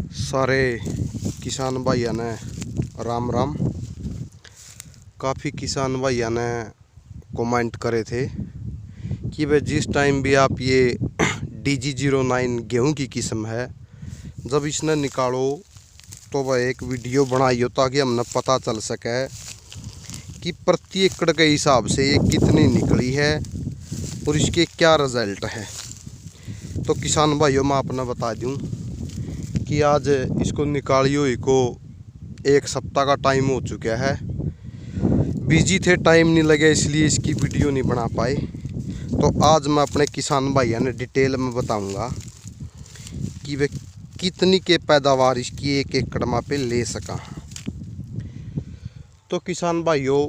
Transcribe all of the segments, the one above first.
सारे किसान भाइयों ने राम राम। काफ़ी किसान भाइयों ने कमेंट करे थे कि भाई जिस टाइम भी आप ये DG09 गेहूं की किस्म है, जब इसने निकालो तो वह एक वीडियो बनाइयो ताकि हमने पता चल सके कि प्रति एकड़ के हिसाब से ये कितनी निकली है और इसके क्या रिज़ल्ट है। तो किसान भाइयों मैं आपने बता दूं कि आज इसको निकालियो ही को 1 सप्ताह का टाइम हो चुका है। बिजी थे, टाइम नहीं लगे, इसलिए इसकी वीडियो नहीं बना पाए। तो आज मैं अपने किसान भाइयों ने डिटेल में बताऊंगा कि वे कितनी के पैदावार इसकी 1 एकड़ में पे ले सका। तो किसान भाइयों,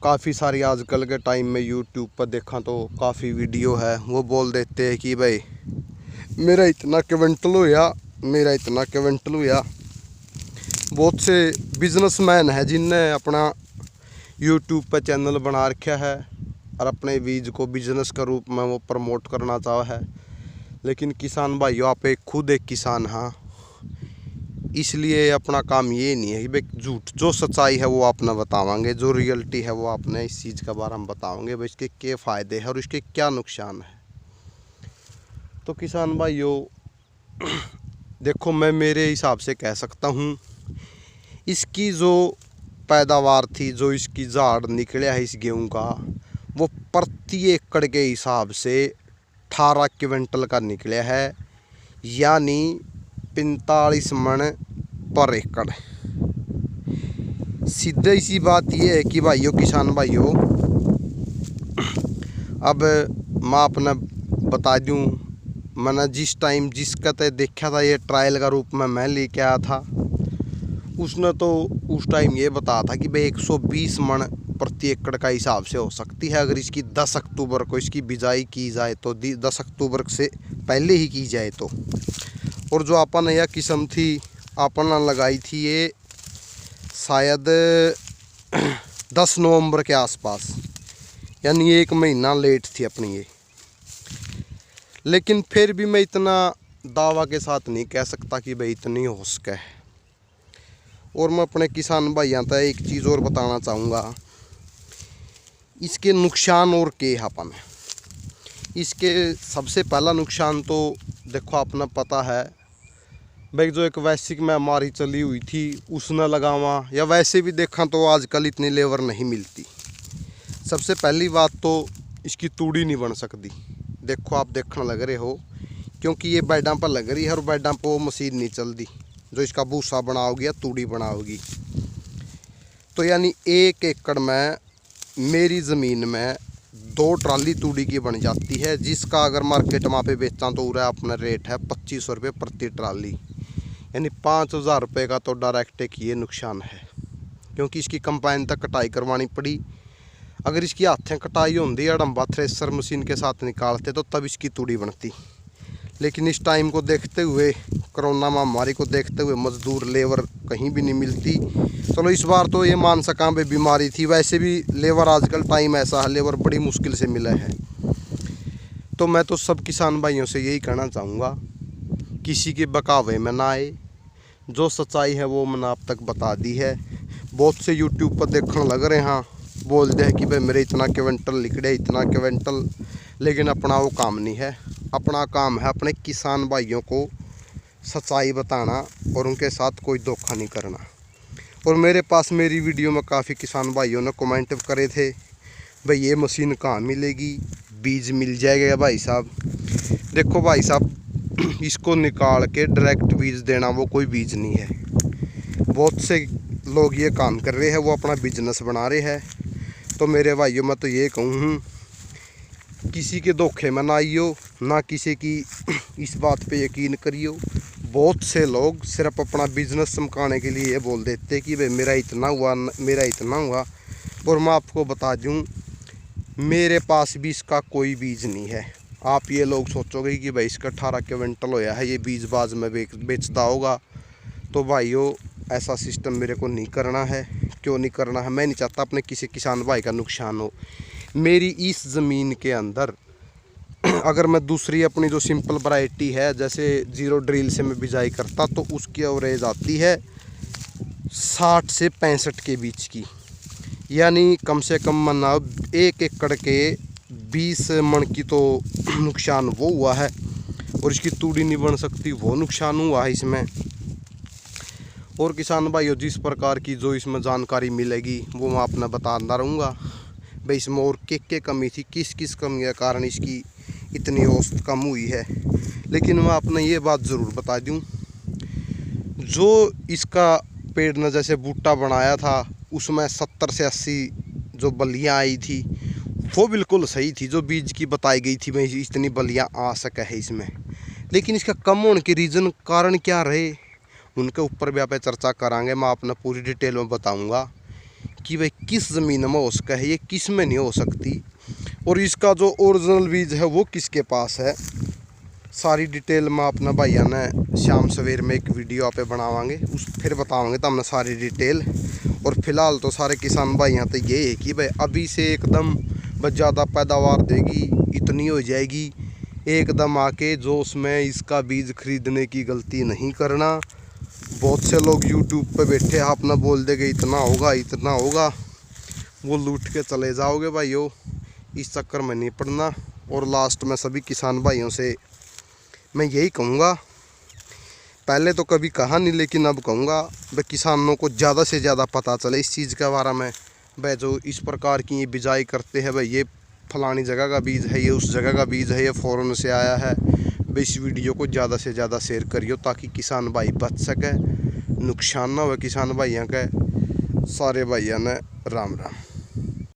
काफ़ी सारी आजकल के टाइम में यूट्यूब पर देखा तो काफ़ी वीडियो है, वो बोल देते हैं कि भाई मेरा इतना क्विंटल हुआ, मेरा इतना क्विंटल हुआ। बहुत से बिजनेसमैन हैं जिनने अपना यूट्यूब पर चैनल बना रखा है और अपने बीज को बिजनेस के रूप में वो प्रमोट करना चाहा है। लेकिन किसान भाइयों, आप एक खुद एक किसान हाँ, इसलिए अपना काम ये नहीं है कि भाई झूठ, जो सच्चाई है वो आपने बतावांगे, जो रियलिटी है वो आपने इस चीज़ के बारे में बताओगे भाई इसके क्या फ़ायदे हैं और इसके क्या नुकसान है। तो किसान भाइयों देखो, मैं मेरे हिसाब से कह सकता हूँ इसकी जो पैदावार थी, जो इसकी झाड़ निकला है इस गेहूं का, वो प्रति एकड़ के हिसाब से 18 क्विंटल का निकला है, यानी 45 मन पर एकड़। सीधे सी बात यह है कि भाइयों, किसान भाइयों, अब मैं आपने बता दूं, मैंने जिस टाइम जिसका तय देखा था ये ट्रायल का रूप में मैं लेके आया था, उसने तो उस टाइम ये बताया था कि भाई 120 मन प्रति एकड़ का हिसाब से हो सकती है अगर इसकी 10 अक्टूबर को इसकी बिजाई की जाए तो, 10 अक्टूबर से पहले ही की जाए तो। और जो अपन यह किस्म थी अपन लगाई थी ये शायद 10 नवंबर के आसपास, यानी 1 महीना लेट थी अपनी ये। लेकिन फिर भी मैं इतना दावा के साथ नहीं कह सकता कि भाई इतनी हो सके। और मैं अपने किसान भाइयों तक एक चीज़ और बताना चाहूँगा, इसके नुकसान और के अपन। इसके सबसे पहला नुकसान तो देखो, अपना पता है भाई, जो एक वैश्विक महामारी चली हुई थी उसने लगावा, या वैसे भी देखा तो आजकल इतनी लेबर नहीं मिलती। सबसे पहली बात तो इसकी तूड़ी नहीं बन सकती। देखो आप देखने लग रहे हो, क्योंकि ये बेडां पर लग रही है और बेडां पर वो मशीन नहीं चलती जो इसका भूसा बनाओगी या तूड़ी बनाओगी। तो यानी 1 एकड़ में मेरी ज़मीन में 2 ट्राली तूड़ी की बन जाती है, जिसका अगर मार्केट में पे बेचता तो पूरा अपना रेट है 2500 रुपये प्रति ट्राली, यानी 5000 रुपये का तो डायरेक्ट एक ये नुकसान है। क्योंकि इसकी कंबाइन तक कटाई करवानी पड़ी। अगर इसकी हाथें कटाई होती अड़म्बा थ्रेसर मशीन के साथ निकालते तो तब इसकी तूड़ी बनती। लेकिन इस टाइम को देखते हुए, कोरोना महामारी को देखते हुए, मजदूर लेबर कहीं भी नहीं मिलती। चलो इस बार तो ये मान सका भाई बीमारी थी, वैसे भी लेबर आजकल टाइम ऐसा है, लेबर बड़ी मुश्किल से मिला है। तो मैं तो सब किसान भाइयों से यही कहना चाहूँगा, किसी के बकावे में ना आए। जो सच्चाई है वो मैंने आप तक बता दी है। बहुत से यूट्यूब पर देखने लग रहे हैं, बोल दे कि भाई मेरे इतना क्विंटल निकले, इतना क्विंटल, लेकिन अपना वो काम नहीं है। अपना काम है अपने किसान भाइयों को सच्चाई बताना और उनके साथ कोई धोखा नहीं करना। और मेरे पास मेरी वीडियो में काफ़ी किसान भाइयों ने कमेंट करे थे, भाई ये मशीन कहाँ मिलेगी, बीज मिल जाएगा भाई साहब। देखो भाई साहब, इसको निकाल के डायरेक्ट बीज देना वो कोई बीज नहीं है। बहुत से लोग ये काम कर रहे हैं, वो अपना बिजनेस बना रहे हैं। तो मेरे भाइयों, मैं तो ये कहूँ, किसी के धोखे में ना आइयो, ना किसी की इस बात पे यकीन करियो। बहुत से लोग सिर्फ अपना बिजनेस चमकाने के लिए ये बोल देते कि भाई मेरा इतना हुआ, मेरा इतना हुआ। और मैं आपको बता दूं, मेरे पास भी इसका कोई बीज नहीं है। आप ये लोग सोचोगे कि भाई इसका 18 क्विंटल होया है, ये बीज बाज में बेचता होगा। तो भाइयों, ऐसा सिस्टम मेरे को नहीं करना है। क्यों नहीं करना है? मैं नहीं चाहता अपने किसी किसान भाई का नुकसान हो। मेरी इस ज़मीन के अंदर अगर मैं दूसरी अपनी जो सिंपल वैरायटी है जैसे जीरो ड्रिल से मैं बिजाई करता तो उसकी एवरेज आती है 60 से 65 के बीच की, यानी कम से कम मना 1 एकड़ के 20 मन की तो नुकसान वो हुआ है, और इसकी तूड़ी नहीं बन सकती वो नुकसान हुआ है इसमें। और किसान भाइयों जिस प्रकार की जो इसमें जानकारी मिलेगी वो मैं आपने बताता रहूँगा भाई इसमें और क्या कमी थी, किस किस कमी के कारण इसकी इतनी औसत कम हुई है। लेकिन मैं आपने ये बात ज़रूर बता दूँ, जो इसका पेड़ ने जैसे बूटा बनाया था उसमें 70 से 80 जो बलियाँ आई थी वो बिल्कुल सही थी, जो बीज की बताई गई थी भाई इतनी बलियाँ आ सके है इसमें। लेकिन इसका कम होने के रीज़न कारण क्या रहे उनके ऊपर भी आप चर्चा करांगे। मैं आपने पूरी डिटेल में बताऊंगा कि भाई किस ज़मीन में हो सका है ये, किस में नहीं हो सकती, और इसका जो ओरिजिनल बीज है वो किसके पास है। सारी डिटेल में अपना भैया ने शाम सवेर में एक वीडियो आप बनावांगे, उस फिर बतावांगे तो हमने सारी डिटेल। और फिलहाल तो सारे किसान भाई यहाँ तो ये है कि भाई अभी से एकदम बस ज़्यादा पैदावार देगी इतनी हो जाएगी, एकदम आके जो उसमें इसका बीज खरीदने की गलती नहीं करना। बहुत से लोग YouTube पे बैठे अपना बोल देंगे इतना होगा, वो लूट के चले जाओगे भाइयों, इस चक्कर में नहीं पड़ना। और लास्ट में सभी किसान भाइयों से मैं यही कहूँगा, पहले तो कभी कहा नहीं लेकिन अब कहूँगा भाई किसानों को ज़्यादा से ज़्यादा पता चले इस चीज़ के बारे में। भाई जो इस प्रकार की ये बिजाई करते हैं भाई ये फलानी जगह का बीज है, ये उस जगह का बीज है, ये फ़ॉरेन से आया है। भाई इस वीडियो को ज़्यादा से ज़्यादा शेयर करियो ताकि किसान भाई बच सके, नुकसान ना हो किसान भाइयों के। सारे भाइयों ने राम राम।